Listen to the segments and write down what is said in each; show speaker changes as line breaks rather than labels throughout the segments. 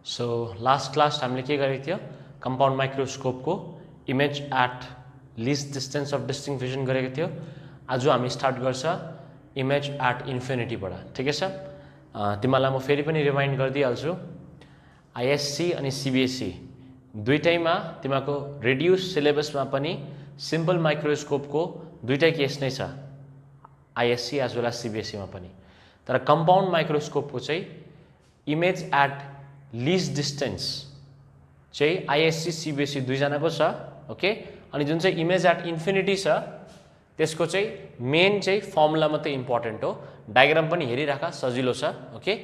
So last class हामीले के गरेको थियो कम्पाउन्ड माइक्रोस्कोपको image at least distance of distinct vision गरेको थियो। आज हामी स्टार्ट गर्छ इमेज एट इन्फिनिटीबाट। ठिकै छ, तिमीलाई म फेरि पनि रिमाइन्ड गरिदिइहाल्छु। आइएससी अनि सीबीएसई दुईटैमा तिमीको रिड्युस सिलेबसमा पनि सिम्पल माइक्रोस्कोपको दुईटै केस नै छ, आइएससी एज वेल एज सीबीएसईमा पनि। तर कम्पाउन्ड माइक्रोस्कोपको चाहिँ इमेज एट लिस्ट डिस्टेन्स चाहिँ आइएससी सीबीएसई दुईजनाको छ। ओके, अनि जुन चाहिँ इमेज एट इन्फिनिटी छ त्यसको चाहिँ मेन चाहिँ फर्मुला मात्रै इम्पोर्टेन्ट हो, डायग्राम पनि हेरिराख सजिलो छ। ओके,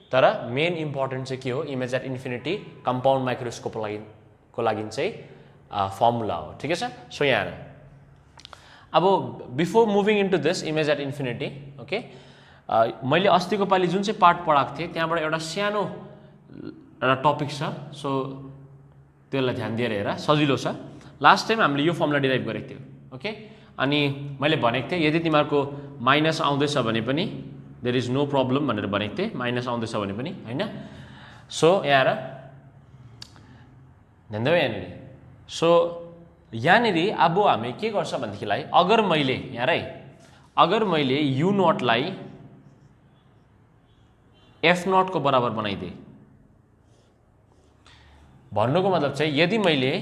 तर मेन इम्पोर्टेन्ट चाहिँ के हो, इमेज एट इन्फिनिटी कम्पाउन्ड माइक्रोस्कोपको लागि चाहिँ फर्मुला हो। ठिकै छ, सो यहाँ अब before moving into this image at infinity, okay, मैले अस्तिको पालि जुन चाहिँ पार्ट पढाएको थिएँ त्यहाँबाट एउटा सानो एउटा टपिक छ, सो त्यसलाई ध्यान दिएर हेर, सजिलो छ। लास्ट टाइम हामीले यो फर्मुला डिराइभ गरेको थियो। ओके, अनि मैले भनेको थिएँ यदि तिमीहरूको माइनस आउँदैछ भने पनि देयर इज नो प्रब्लम भनेर भनेको थिएँ, माइनस आउँदैछ भने पनि होइन। सो यहाँ हेर ध्यान देऊ यहाँनिर। सो यहाँनिर अब हामी के गर्छ भनेदेखिलाई अगर मैले यहाँ है अगर मैले यु नटलाई एफ नट को बराबर बनाइदिएँ भन्नुको मतलब चाहिँ यदि मैले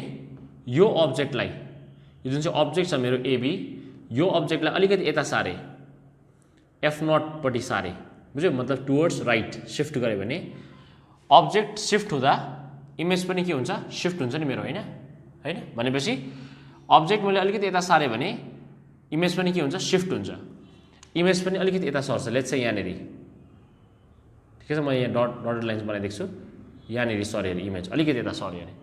यो अब्जेक्टलाई यो जुन चाहिँ अब्जेक्ट छ मेरो एबी, यो अब्जेक्टलाई अलिकति यता सारे एफ नटपट्टि सारे, बुझ्यो, मतलब टुवर्ड्स राइट सिफ्ट गऱ्यो भने अब्जेक्ट सिफ्ट हुँदा इमेज पनि के हुन्छ, सिफ्ट हुन्छ नि मेरो, होइन होइन भनेपछि अब्जेक्ट मैले अलिकति यता सारेँ भने इमेज पनि के हुन्छ, सिफ्ट हुन्छ। इमेज पनि अलिकति यता सर्छ, लेट्स चाहिँ यहाँनिर, ठिकै छ, म यहाँ डटेड लाइन्स बनाइदिएको छु, यहाँनिर सर्यो अरे इमेज अलिकति यता सर्यो अरे,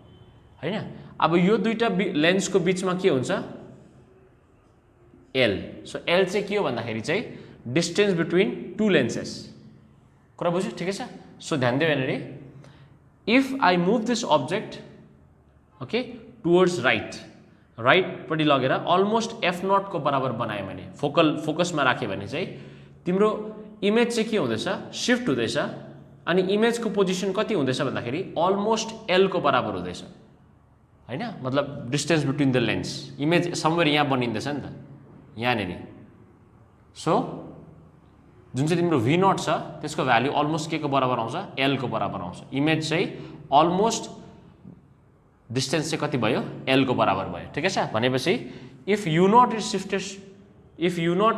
होइन। अब यो दुईवटा लेन्सको बिचमा के हुन्छ, एल। सो एल चाहिँ के हो भन्दाखेरि चाहिँ डिस्टेन्स बिट्विन टु लेन्सेस, कुरा बुझ्यो, ठिकै छ। सो ध्यान दियो यहाँनिर, if I move this object okay towards राइटपट्टि लगेर अलमोस्ट एफ नटको बराबर बनायो भने फोकसमा राख्यो भने चाहिँ तिम्रो इमेज चाहिँ के हुँदैछ, सिफ्ट हुँदैछ, अनि इमेजको पोजिसन कति हुँदैछ भन्दाखेरि अलमोस्ट एल को बराबर हुँदैछ, होइन, मतलब distance between the lens, image somewhere यहाँ बनिँदैछ नि त यहाँनिर। सो जुन चाहिँ तिम्रो भी नट छ त्यसको भ्याल्यु अलमोस्ट के को बराबर आउँछ, एल को बराबर आउँछ। इमेज चाहिँ अलमोस्ट डिस्टेन्स चाहिँ कति भयो, एल को बराबर भयो, ठिकै छ। भनेपछि if u nought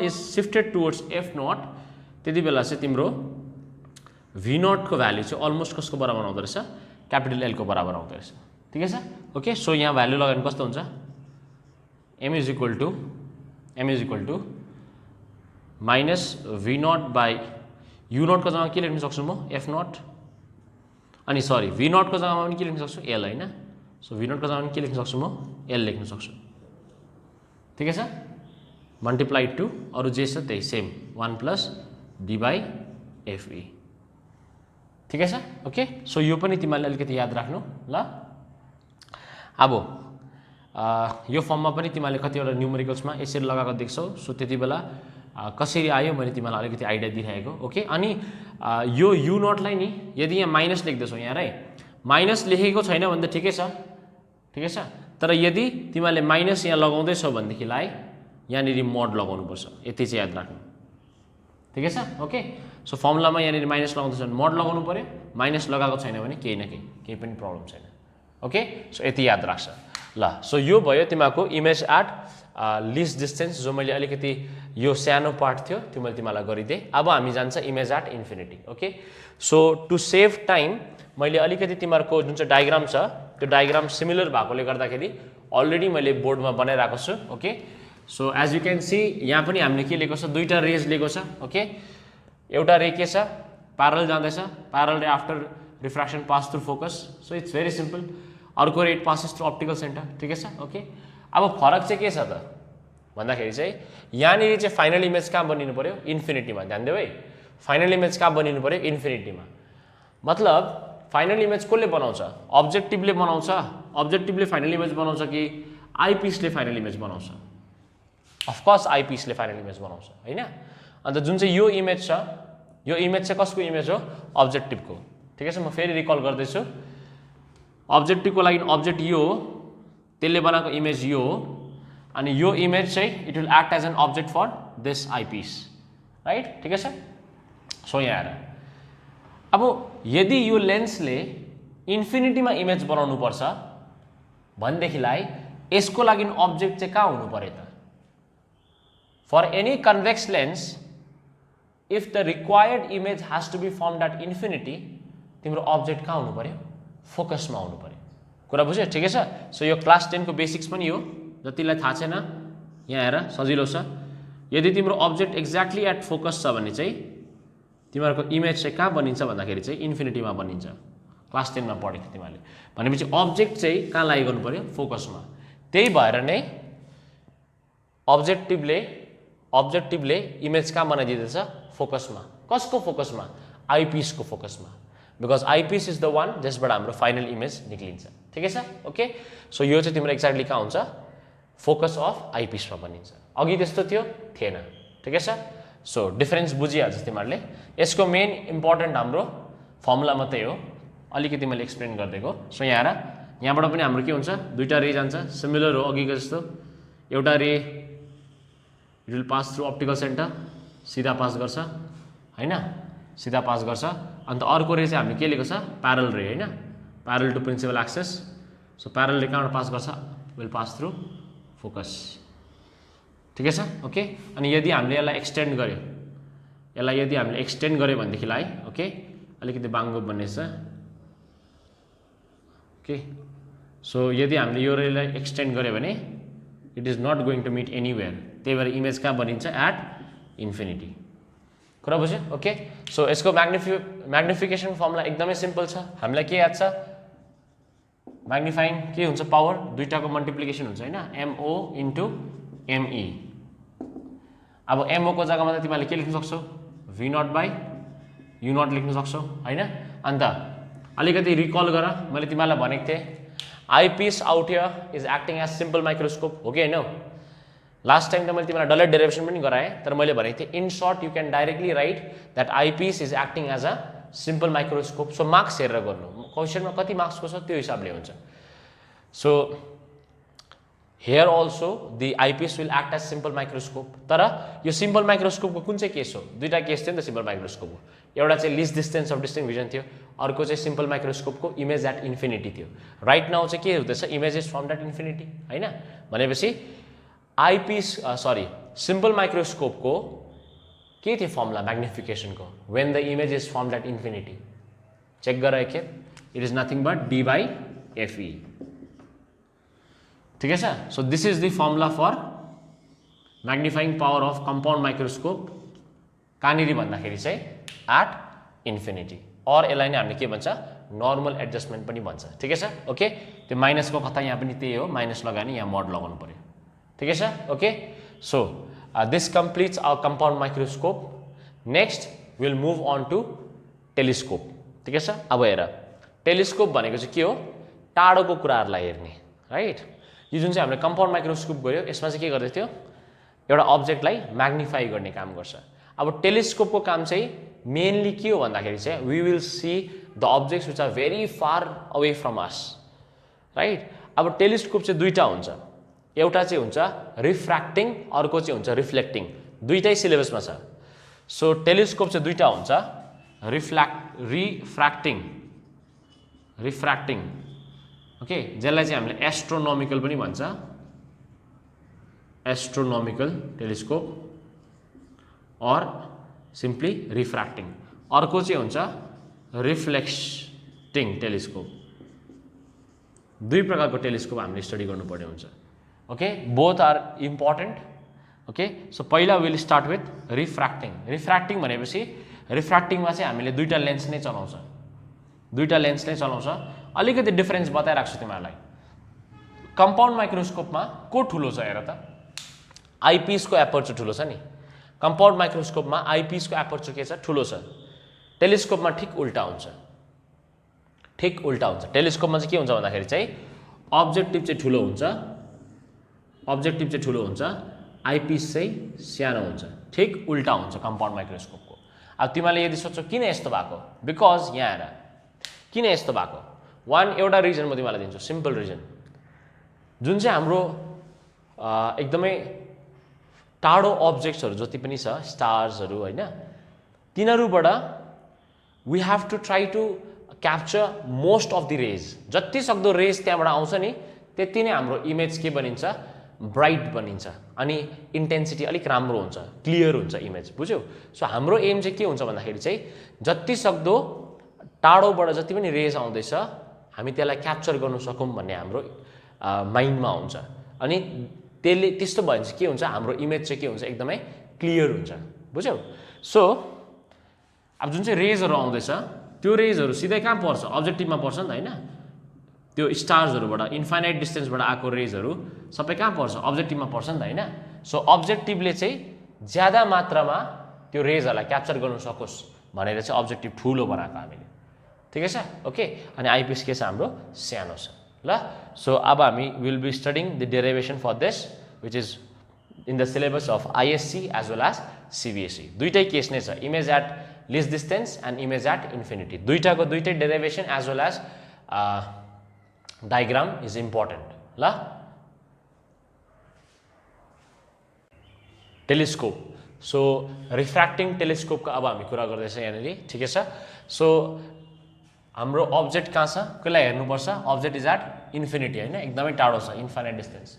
is shifted towards f nought त्यति बेला चाहिँ तिम्रो भी नटको भ्याल्यु चाहिँ अलमोस्ट कसको बराबर आउँदो रहेछ, क्यापिटल एल को बराबर आउँदो रहेछ, ठिकै छ। ओके, सो यहाँ भ्याल्यु लगायो भने कस्तो हुन्छ, m is equal to minus v naught by u नटको जग्गामा के लेख्न सक्छु म, एफ नट, अनि सरी भी नटको जग्गामा पनि के लेख्न सक्छु, एल, होइन। सो भी नटको जग्गामा के लेख्न सक्छु म, एल लेख्न सक्छु, ठिकै छ। मल्टिप्लाइड टु अरू जे छ त्यही same 1 plus D by FE, ठिकै छ। ओके, सो यो पनि तिमीले अलिकति याद राख्नु ल। अब यो फर्ममा पनि तिमीले कतिवटा न्युमेरिकल्समा यसरी लगाएको देख्छौ, सो त्यति बेला कसरी आयो मैले तिमीलाई अलिकति आइडिया दिइरहेको। ओके, अनि यो यु नटलाई नि यदि यहाँ माइनस लेख्दैछौ यहाँ है, माइनस लेखेको छैन भने त ठिकै छ, ठिकै छ, तर यदि तिमीले माइनस यहाँ लगाउँदैछौ भनेदेखिलाई यहाँनिर मोड लगाउनुपर्छ, यति चाहिँ याद राख्नु, ठिकै छ। ओके, सो फर्मुलामा यहाँनिर माइनस लगाउँदैछ भने मोड लगाउनु पऱ्यो, माइनस लगाएको छैन भने केही न केही पनि प्रब्लम छैन। ओके, सो यति याद राख्छ ल। सो यो भयो तिमीहरूको इमेज एट लिस्ट डिस्टेन्स, जो मैले अलिकति यो सानो पार्ट थियो त्यो मैले तिमीलाई गरिदिएँ। अब हामी जान्छ image at infinity. Okay, so to save time मैले अलिकति तिमीहरूको जुन चाहिँ डायग्राम छ त्यो डायग्राम सिमिलर भएकोले गर्दाखेरि अलरेडी मैले बोर्डमा बनाइरहेको छु। Okay, so as you can see यहाँ पनि हामीले के लिएको छ, दुईवटा रेज लिएको छ। ओके, एउटा रे के छ, प्यारल जाँदैछ, प्यारल रे after refraction pass through focus, so it's very simple. अर्को रे it passes through optical centre, ठिकै छ। ओके, अब फरक चाहिँ के छ त भन्दाखेरि चाहिँ यहाँनिर चाहिँ फाइनल इमेज कहाँ बनिनु पऱ्यो, इन्फिनिटीमा। ध्यान देऊ है, फाइनल इमेज कहाँ बनिनु पऱ्यो, इन्फिनिटीमा। मतलब फाइनल इमेज कसले बनाउँछ, अब्जेक्टिभले बनाउँछ, अब्जेक्टिभले फाइनल इमेज बनाउँछ कि आइपिसले फाइनल इमेज बनाउँछ? अफकोर्स आइपिसले फाइनल इमेज बनाउँछ, होइन। अन्त जुन चाहिँ यो इमेज छ, यो इमेज चाहिँ कसको इमेज हो, अब्जेक्टिभको। ठिकै छ। म फेरि रिकल गर्दैछु, अब्जेक्टिभको लागि अब्जेक्ट यो हो, त्यसले बनाएको इमेज यो हो, अनि यो इमेज चाहिँ it will act as an object for this eyepiece, right? ठिकै छ। सो यहाँ हेर, अब यदि यो लेन्सले इन्फिनिटीमा इमेज बनाउनु पर्छ भनेदेखिलाई यसको लागि अब्जेक्ट चाहिँ कहाँ हुनु पर्यो त? For any convex lens if the required image has to be formed at infinity, तिम्रो अब्जेक्ट कहाँ हुनु पर्यो? फोकसमा हुनु पर्यो। कुरा बुझ्यो? ठिकै छ। सो यो क्लास 10 को बेसिक्स पनि हो, जतिलाई थाहा छैन यहाँ हेर सजिलो छ। यदि तिम्रो अब्जेक्ट एक्ज्याक्टली एट फोकस छ भने चाहिँ तिमीहरूको इमेज चाहिँ कहाँ बनिन्छ भन्दाखेरि चाहिँ इन्फिनिटीमा बनिन्छ। क्लास 10 मा पढेको थियो तिमीहरूले। भनेपछि अब्जेक्ट चाहिँ कहाँ लागि गर्नु पर्यो? फोकसमा। त्यही भएर नै अब्जेक्टिभले इमेज कहाँ बनाइदिँदैछ? फोकसमा। कसको फोकसमा? आइपिसको फोकसमा, because eyepiece is the one जसबाट हाम्रो फाइनल इमेज निक्लिन्छ। ठिकै छ। ओके, सो यो चाहिँ तिम्रो एक्ज्याक्टली कहाँ हुन्छ? फोकस अफ आइपिसमा बनिन्छ। अघि त्यस्तो थिएन। ठिकै छ। सो डिफरेन्स बुझिहाल्छ तिमीहरूले। यसको मेन इम्पोर्टेन्ट हाम्रो फर्मुला मात्रै हो, अलिकति मैले एक्सप्लेन गरिदिएको। सो यहाँ हेर, यहाँबाट पनि हाम्रो के हुन्छ? दुईवटा रे जान्छ, सिमिलर हो अघिको जस्तो। एउटा रे it will pass through optical centre, सिधा पास गर्छ हैन, सिधा पास गर्छ। अन्त अर्को रे चाहिँ हामीले के लिएको छ? प्यारल रे हैन, parallel to principal axis. So parallel ray कहाँबाट पास गर्छ? Will pass through focus. ठिकै छ। ओके, अनि यदि हामीले यसलाई एक्सटेन्ड गर्यो भनेदेखिलाई ओके अलिकति बाङ्गो बन्नेछ। ओके, सो यदि हामीले यो रेलाई एक्सटेन्ड गर्यो भने it is not going to meet anywhere, त्यही भएर इमेज कहाँ बनिन्छ? At infinity. कुरा बुझ्यो? ओके, सो यसको म्याग्निफिकेसन फर्मुला एकदमै सिम्पल छ। हामीलाई के याद छ? म्याग्निफाइङ के हुन्छ? पावर, दुईटाको मल्टिप्लिकेसन हुन्छ हैन, एमओ इन्टु एमई। अब एमओ को जग्गामा त तिमीहरूले के लेख्न सक्छौ? भी नट बाई यु नट लेख्न सक्छौ हैन। अन्त अलिकति रिकल गर, मैले तिमीहरूलाई भनेको थिएँ eyepiece out here is acting as simple microscope, हो कि हैन? लास्ट टाइम त मैले तिमीलाई डल्लै डेरिभेसन पनि गराएँ, तर मैले भनेको थिएँ in short you can directly write that eyepiece is acting as a simple microscope. So marks हेरेर गर्नु, क्वेसनमा कति मार्क्सको छ त्यो हिसाबले हुन्छ। So here also the eyepiece will act as simple microscope. तर यो सिम्पल माइक्रोस्कोपको कुन चाहिँ केस हो? दुईवटा केस थियो नि त सिम्पल माइक्रोस्कोपको। एउटा चाहिँ least distance of distinct vision थियो, अर्को चाहिँ सिम्पल माइक्रोस्कोपको इमेज एट इन्फिनिटी थियो। राइट नाउ चाहिँ के हुँदैछ? Image is from at infinity हैन। भनेपछि सिम्पल माइक्रोस्कोपको के थियो फर्मुला म्याग्निफिकेसनको? When the image is from at infinity. Check गर एकखेप, it is nothing but D by FE. ठिकै छ। So this is the formula for magnifying power of compound microscope. कहाँनिर भन्दाखेरि चाहिँ एट इन्फिनिटी, और यसलाई नै हामीले के भन्छ? नर्मल एडजस्टमेन्ट पनि भन्छ। ठिकै छ। ओके, त्यो माइनसको कथा यहाँ पनि त्यही हो, माइनस लगायो भने यहाँ मड लगाउनु पर्यो। ठिकै छ। Okay, so this completes our compound microscope. Next will move on to telescope. ठिकै छ। अब हेर, टेलिस्कोप भनेको चाहिँ के हो? टाढोको कुराहरूलाई हेर्ने, राइट? यो जुन चाहिँ हामीले कम्पाउन्ड माइक्रोस्कोप गऱ्यो यसमा चाहिँ के गर्दै थियो? एउटा अब्जेक्टलाई म्याग्निफाई गर्ने काम गर्छ। अब टेलिस्कोपको काम चाहिँ मेनली के हो भन्दाखेरि चाहिँ we will see the objects which are very far away from us, right? अब टेलिस्कोप चाहिँ दुईवटा हुन्छ, एउटा चाहिँ हुन्छ रिफ्र्याक्टिङ, अर्को चाहिँ हुन्छ रिफ्लेक्टिङ। दुईटै सिलेबसमा छ। सो टेलिस्कोप चाहिँ दुईवटा हुन्छ, रिफ्र्याक्टिङ ओके, जसलाई चाहिँ हामीले एस्ट्रोनोमिकल पनि भन्छ, एस्ट्रोनोमिकल टेलिस्कोप और सिम्पली रिफ्र्याक्टिङ। अर्को चाहिँ हुन्छ रिफ्लेक्टिङ टेलिस्कोप। दुई प्रकारको टेलिस्कोप हामीले स्टडी गर्नुपर्ने हुन्छ। Okay, both are important. Okay, so पहिला will start with refracting. Refracting भनेपछि रिफ्र्याक्टिङमा चाहिँ हामीले दुईवटा लेन्स नै चलाउँछ, अलिकति डिफरेन्स बताइराख्छु तिमीहरूलाई। कम्पाउन्ड माइक्रोस्कोपमा को ठुलो छ हेर त? आइपिसको एपर्चर ठुलो छ नि। कम्पाउन्ड माइक्रोस्कोपमा आइपिसको एपर्चर के छ? ठुलो छ। टेलिस्कोपमा ठिक उल्टा हुन्छ। टेलिस्कोपमा चाहिँ के हुन्छ भन्दाखेरि चाहिँ अब्जेक्टिभ चाहिँ ठुलो हुन्छ, आइपिस चाहिँ सानो हुन्छ। ठिक उल्टा हुन्छ कम्पाउन्ड माइक्रोस्कोपको। अब तिमीले यदि सोच्छौ किन यस्तो भएको? बिकज यहाँ हेर, किन यस्तो भएको? एउटा रिजन म तिमीलाई दिन्छु, सिम्पल रिजन। जुन चाहिँ हाम्रो एकदमै टाढो अब्जेक्ट्सहरू जति पनि छ, स्टार्सहरू होइन, तिनीहरूबाट we have to try to capture most of the rays. जति सक्दो रेज त्यहाँबाट आउँछ नि, त्यति नै हाम्रो इमेज के बनिन्छ, ब्राइट बनिन्छ, अनि इन्टेन्सिटी अलिक राम्रो हुन्छ, क्लियर हुन्छ इमेज, बुझ्यौ? सो हाम्रो एम चाहिँ के हुन्छ भन्दाखेरि चाहिँ जति सक्दो टाढोबाट जति पनि रेज आउँदैछ हामी त्यसलाई क्याप्चर गर्न सकौँ भन्ने हाम्रो माइन्डमा हुन्छ। अनि त्यसले त्यस्तो भयो भने चाहिँ के हुन्छ, हाम्रो इमेज चाहिँ के हुन्छ, एकदमै क्लियर हुन्छ, बुझ्यौ? सो अब जुन चाहिँ रेजहरू आउँदैछ त्यो रेजहरू सिधै कहाँ पर्छ, अब्जेक्टिभमा पर्छ नि त होइन? त्यो स्टार्सहरूबाट इन्फाइनाइट डिस्टेन्सबाट आएको रेजहरू सबै कहाँ पर्छ, अब्जेक्टिभमा पर्छ नि त होइन? सो अब्जेक्टिभले चाहिँ ज्यादा मात्रामा त्यो रेजहरूलाई क्याप्चर गर्न सकोस् भनेर चाहिँ अब्जेक्टिभ ठुलो बनाएको हामीले, ठिकै छ? ओके, अनि आइपिएस के छ हाम्रो सानो छ ल। सो अब हामी will be studying the derivation for this which is in the syllabus of ISC as well as CBSE. दुईटै केस नै छ, image at least distance and image at infinity. दुईटाको दुईटै derivation as well as diagram is important ल। Telescope, so refracting टेलिस्कोपको अब हामी कुरा गर्दैछ यहाँनिर, ठिकै छ? सो हाम्रो अब्जेक्ट कहाँ छ, कसलाई हेर्नुपर्छ, अब्जेक्ट इज एट इन्फिनिटी होइन, एकदमै टाढो छ, इन्फाइनाइट डिस्टेन्स।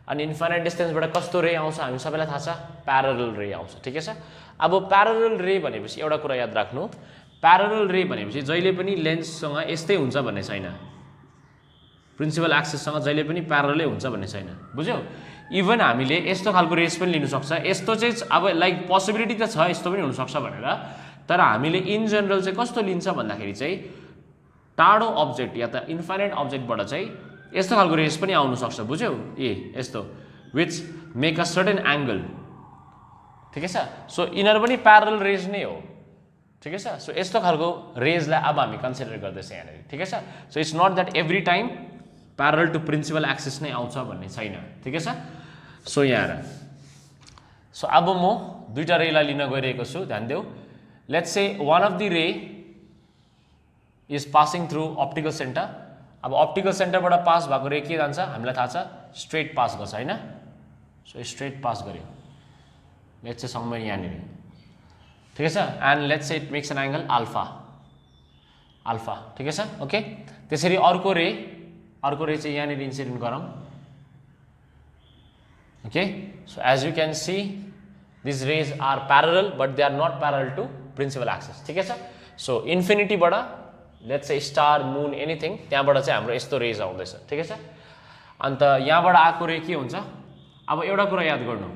अनि इन्फाइनाइट डिस्टेन्सबाट कस्तो रे आउँछ हामी सबैलाई थाहा छ, प्यारलल रे आउँछ, ठिकै छ? अब प्यारलल रे भनेपछि एउटा कुरा याद राख्नु, प्यारलल रे भनेपछि जहिले पनि लेन्ससँग यस्तै हुन्छ भन्ने छैन, प्रिन्सिपल एक्सिससँग जहिले पनि प्यारललै हुन्छ भन्ने छैन, बुझ्यौ? इभन हामीले यस्तो खालको रेस पनि लिनु सक्छ, यस्तो चाहिँ अब लाइक पोसिबिलिटी त छ यस्तो पनि हुनसक्छ भनेर, तर हामीले इन जनरल चाहिँ कस्तो लिन्छ भन्दाखेरि चाहिँ टाढो अब्जेक्ट या त इन्फाइनाइट अब्जेक्टबाट चाहिँ यस्तो खालको रेस पनि आउनु सक्छ, बुझ्यौ? यस्तो which make a certain angle, ठिकै छ? सो यिनीहरू पनि प्यारलल रेज नै हो, ठिकै छ? सो यस्तो खालको रेजलाई अब हामी कन्सिडर गर्दैछ यहाँनिर, ठिकै छ? So it's not that every time parallel to principal axis नै आउँछ भन्ने छैन, ठिकै छ? सो यहाँ सो अब म दुईटा रेलाई लिन गइरहेको छु, ध्यान देऊ। Let's say one of the रे is passing through optical centre. अब अप्टिकल सेन्टरबाट पास भएको रे के जान्छ हामीलाई थाहा छ, स्ट्रेट पास गर्छ होइन? सो स्ट्रेट पास गर्यो, लेट्स से समवेयर यहाँनिर, ठिकै छ? And let's say it makes an angle alpha, ठिकै छ? ओके, त्यसरी अर्को रे चाहिँ यहाँनिर इन्सिडेन्ट गरौँ, okay? So as you can see this rays are parallel but they are not parallel to principal axis, ठिकै छ? सो इन्फिनिटीबाट let's say star moon anything त्यहाँबाट चाहिँ हाम्रो यस्तो रेज आउँदैछ, ठिकै छ? अन्त यहाँबाट आएको रे के हुन्छ, अब एउटा कुरा याद गर्नु,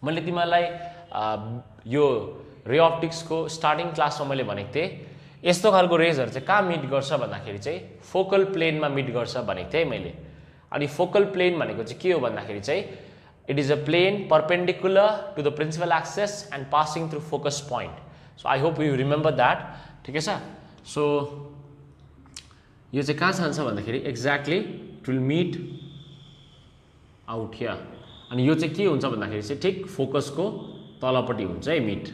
मैले तिमीलाई यो रे अप्टिक्सको स्टार्टिङ क्लासमा मैले भनेको थिएँ यस्तो खालको रेजहरू चाहिँ कहाँ मिट गर्छ भन्दाखेरि चाहिँ फोकल प्लेनमा मिट गर्छ भनेको थिएँ मैले। अनि फोकल प्लेन भनेको चाहिँ के हो भन्दाखेरि चाहिँ it is a plane perpendicular to the principal axis and passing through focus point. So I hope you remember that, ठिकै छ? सो यो चाहिँ कहाँ जान्छ भन्दाखेरि exactly it will meet out here, अनि यो चाहिँ के हुन्छ भन्दाखेरि चाहिँ ठिक फोकसको तलपट्टि हुन्छ है meet.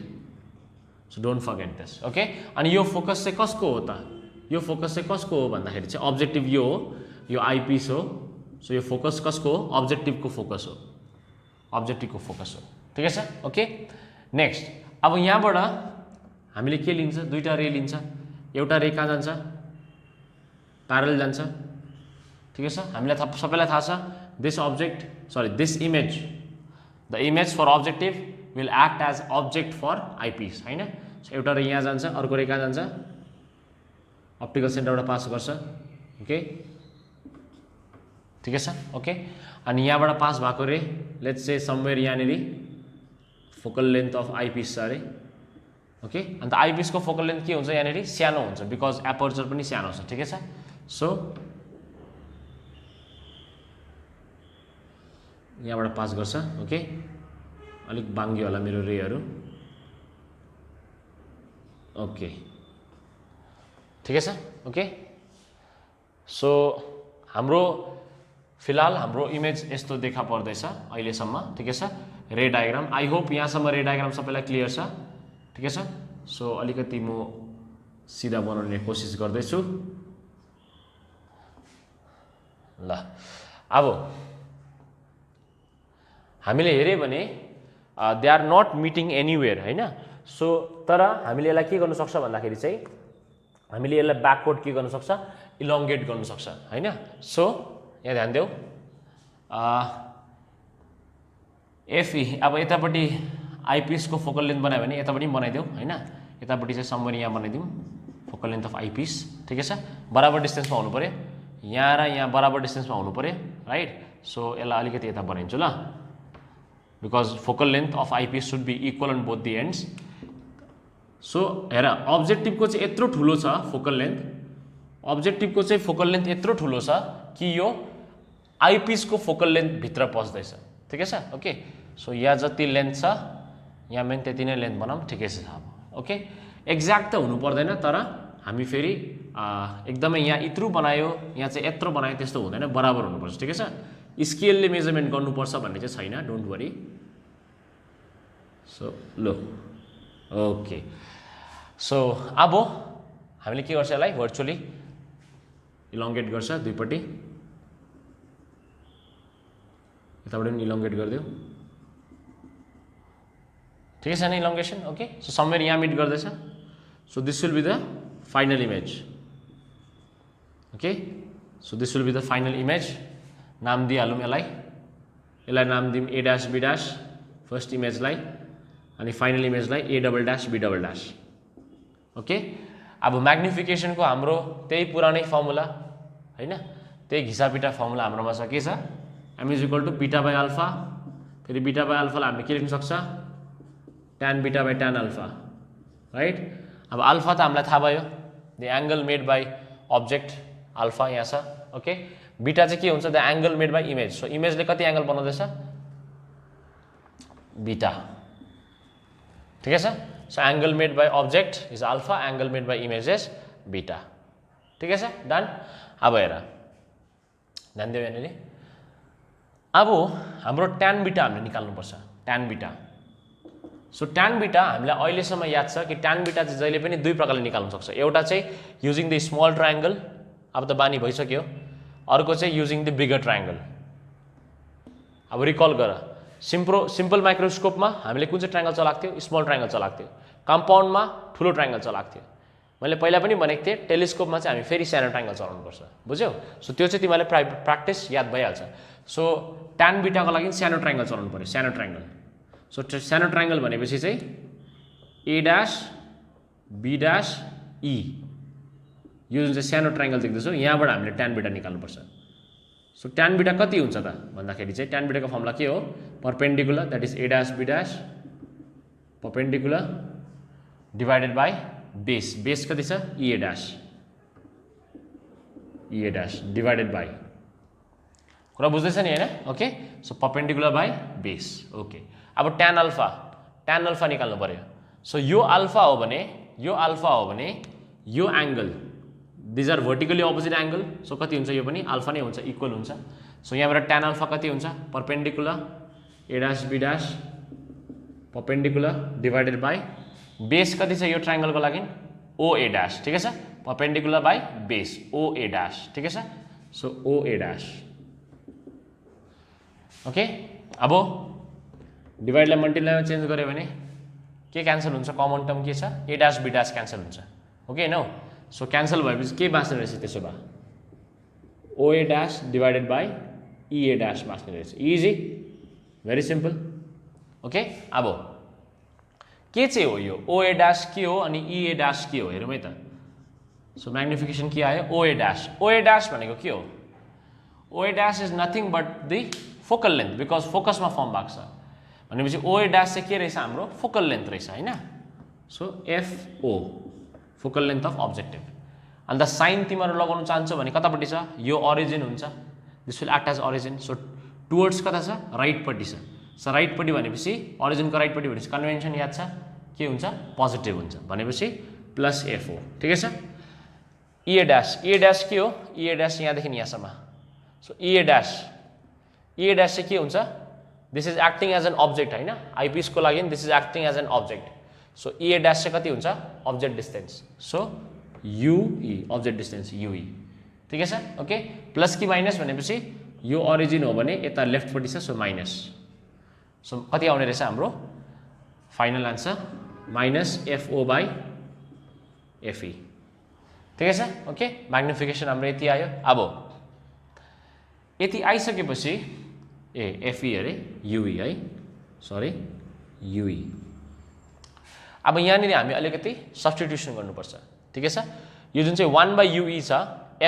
So don't forget this, okay? अनि यो फोकस चाहिँ कसको हो त, यो फोकस चाहिँ कसको हो भन्दाखेरि चाहिँ अब्जेक्टिभ यो हो, यो आइपिस हो। सो यो फोकस कसको हो, अब्जेक्टिभको फोकस हो, अब्जेक्टिभको फोकस हो, ठिकै छ? ओके, नेक्स्ट अब यहाँबाट हामीले के लिन्छ, दुईटा रे लिन्छ, एउटा रे कहाँ जान्छ, प्यारलल जान्छ, ठिकै छ? हामीलाई सबैलाई थाहा छ this object this image, the image for objective will act as object for eyepiece होइन? सो एउटा रे यहाँ जान्छ, अर्को रे कहाँ जान्छ, अप्टिकल सेन्टरबाट पास गर्छ, ओके? ठिकै छ? ओके, अनि यहाँबाट पास भएको रे लेट्स से समवेयर यहाँनिर फोकल लेन्थ अफ आइपिस छ अरे, ओके? अन्त आइपिसको फोकल लेन्थ के हुन्छ यहाँनिर, सानो हुन्छ, बिकज एपर्चर पनि सानो छ, ठिकै छ? सो यहाँबाट पास गर्छ, ओके? अलिक बाङ्गियो होला मेरो रेहरू, ओके, ठिकै छ? ओके, सो हाम्रो फिलहाल हाम्रो इमेज यस्तो देखा पर्दैछ अहिलेसम्म, ठिकै छ? रे डायग्राम, आई होप यहाँसम्म रे डायग्राम सबैलाई क्लियर छ, ठिकै छ? सो अलिकति म सिधा बनाउने कोसिस गर्दैछु। ल अब हामीले हेर्यो भने they are not meeting anywhere हैन। सो तर हामीले यसलाई के गर्न सक्छ भन्दाखेरि चाहिँ हामीले यसलाई ब्याकवर्ड के गर्न सक्छ इलोंगेट गर्न सक्छ हैन। सो यहाँ ध्यान देऊ एफई अब यतापट्टि आइपिस को फोकल लेन्थ बनायो भने यतापट्टि बनाइदेऊ हैन। यतापट्टि चाहिँ समवेयर यहाँ बनाइदिउँ फोकल लेन्थ अफ आइपिस ठिकै छ। बराबर डिस्टेन्समा हुनु पर्यो यहाँ र यहाँ बराबर डिस्टेन्समा हुनु पर्यो राइट। सो यसलाई अलिकति यता बनाइदिन्छु ल because focal length of eyepiece should be equal on both the ends. So हेर अब्जेक्टिभको चाहिँ यत्रो ठुलो छ फोकल लेन्थ अब्जेक्टिभको चाहिँ फोकल लेन्थ यत्रो ठुलो छ कि यो आइपिसको फोकल लेन्थ भित्र पस्दैछ ठिकै छ ओके। सो यहाँ जति लेन्थ छ यहाँ पनि त्यति नै लेन्थ बनाऊँ ठिकै छ अब ओके। एक्ज्याक्ट त हुनु पर्दैन तर हामी फेरि एकदमै यहाँ यत्रो बनायो यहाँ चाहिँ यत्रो बनायो त्यस्तो हुँदैन बराबर हुनुपर्छ ठिकै छ। स्केलले मेजरमेन्ट गर्नुपर्छ भन्ने चाहिँ छैन don't worry. So low okay. So अब हामीले के गर्छ यसलाई भर्चुअली इलोंगेट गर्छ दुईपट्टि यताबाट पनि इलोंगेट गरिदियो ठिकै छ नि इलोंगेसन ओके। सो समवेयर यहाँ मिट गर्दैछ। So this will be the final image okay. So this will be the final image नाम दिइहालौँ यसलाई नाम दिउँ A dash B dash first इमेजलाई अनि फाइनल इमेजलाई A double dash B double dash okay. अब मैग्निफिकेशन को हाम्रो त्यही पुरानै फर्मुला हैन त्यही घिसापिटा फर्मुला हाम्रोमा छ के छ m is equal to beta by alpha फेरि बीटा बाई अल्फालाई हामीले के लेख्न सक्छ tan beta by tan alpha right. अब अल्फा त हामीलाई थाहा भयो the angle made by object alpha यहाँ छ ओके। बीटा चाहिँ के हुन्छ the angle made by image. So इमेजले कति एंगल बनाउँदैछ बीटा ठिकै छ। So angle made by object is alpha angle made by image is beta ठिकै छ डन। अब हेर ध्यान दियो यहाँनिर अब हाम्रो tan बीटा हामीले निकाल्नुपर्छ tan beta. So tan beta हामीलाई अहिलेसम्म याद छ कि tan बीटा चाहिँ जहिले पनि दुई प्रकारले निकाल्न सक्छ। एउटा चाहिँ युजिङ द स्मल ट्रायंगल अब त बानी भइसक्यो अर्को चाहिँ युजिङ द बिगर ट्रायंगल। अब रिकल गर सिम्पल माइक्रोस्कोपमा हामीले कुन चाहिँ ट्रायंगल चलाएको थियो स्मल ट्रायंगल चलाएको थियो कम्पाउन्डमा ठुलो ट्रायंगल चलाएको थियो। मैले पहिला पनि भनेको थिएँ टेलिस्कोपमा चाहिँ हामी फेरि सानो ट्रायंगल चलाउनुपर्छ बुझ्यौ। सो त्यो चाहिँ तिमीले प्र्याक्टिस याद भइहाल्छ। सो tan बीटाको लागि सानो ट्रायंगल चलाउनु पर्यो सानो ट्रायंगल। सो सानो ट्रायंगल भनेपछि चाहिँ ए डैश बी डैश ई यो जुन चाहिँ सानो ट्रायंगल देख्दैछौ यहाँबाट हामीले tan बीटा निकाल्नुपर्छ। सो tan बीटा कति हुन्छ त भन्दाखेरि चाहिँ tan बीटा को फर्मुला के हो perpendicular that is A dash B dash perpendicular divided by base base कति छ ए डैश डिवाइडेड बाय कुरा बुझ्दैछ नि हैन okay. So perpendicular by base okay. अब tan अल्फा निकाल्नु पर्यो। सो यो अल्फा हो भने यो angle these are vertically opposite angle. So कति हुन्छ यो पनि अल्फा नै हुन्छ इक्वल हुन्छ। सो यहाँबाट tan अल्फा कति हुन्छ perpendicular A dash B dash perpendicular divided by base कति छ यो ट्रायंगलको लागि ओ ए डैश ठिकै छ perpendicular by base O A dash ठिकै छ। So O A dash okay. अब डिवाइडलाई मल्टिप्लाईमा चेन्ज गर्यो भने के क्यान्सल हुन्छ कमन टर्म के छ A dash B dash cancel हुन्छ ओके नो। सो क्यान्सल भएपछि के बाँच्ने रहेछ त्यसो भए O A dash divided by E A dash बाँच्ने रहेछ इजी भेरी सिम्पल ओके। अब के चाहिँ हो यो ओ ए डैश के हो अनि ई ए डैश के हो हेरौँ है त। सो म्याग्निफिकेसन के आयो ओ ए डैश भनेको के हो O A dash is nothing but the focal length because फोकसमा फर्म भएको छ भनेपछि ओ ए डैश चाहिँ के रहेछ हाम्रो फोकल लेन्थ रहेछ हैन। So F O focal length of objective अन्त साइन तिमीहरू लगाउन चाहन्छौ भने कतापट्टि छ यो ओरिजिन हुन्छ this will act as origin. So towards कता छ राइटपट्टि छ। सो राइटपट्टि भनेपछि ओरिजिनको राइटपट्टि भनेपछि कन्भेन्सन याद छ के हुन्छ पोजिटिभ हुन्छ भनेपछि प्लस एफओ ठिकै छ। ई ए डैश के हो ई ए डैश यहाँदेखि यहाँसम्म। सो ई ए डैश चाहिँ के हुन्छ this is acting as an object हैन आइपिस को लागि this is acting as an object. So E A dash चाहिँ कति हुन्छ object distance. So u e object distance u e ठिकै छ ओके प्लस कि माइनस भनेपछि यो ओरिजिन हो भने यता लेफ्टपट्टि छ सो माइनस सो कति आउने रहेछ हाम्रो final answer minus FO by FE ठिकै छ ओके म्याग्निफिकेसन हाम्रो यति आयो अब यति आइसकेपछि एफई अरे युई है सरी युई अब यहाँनिर हामी अलिकति सब्स्टिट्युसन गर्नुपर्छ ठिकै छ यो जुन चाहिँ 1/ui छ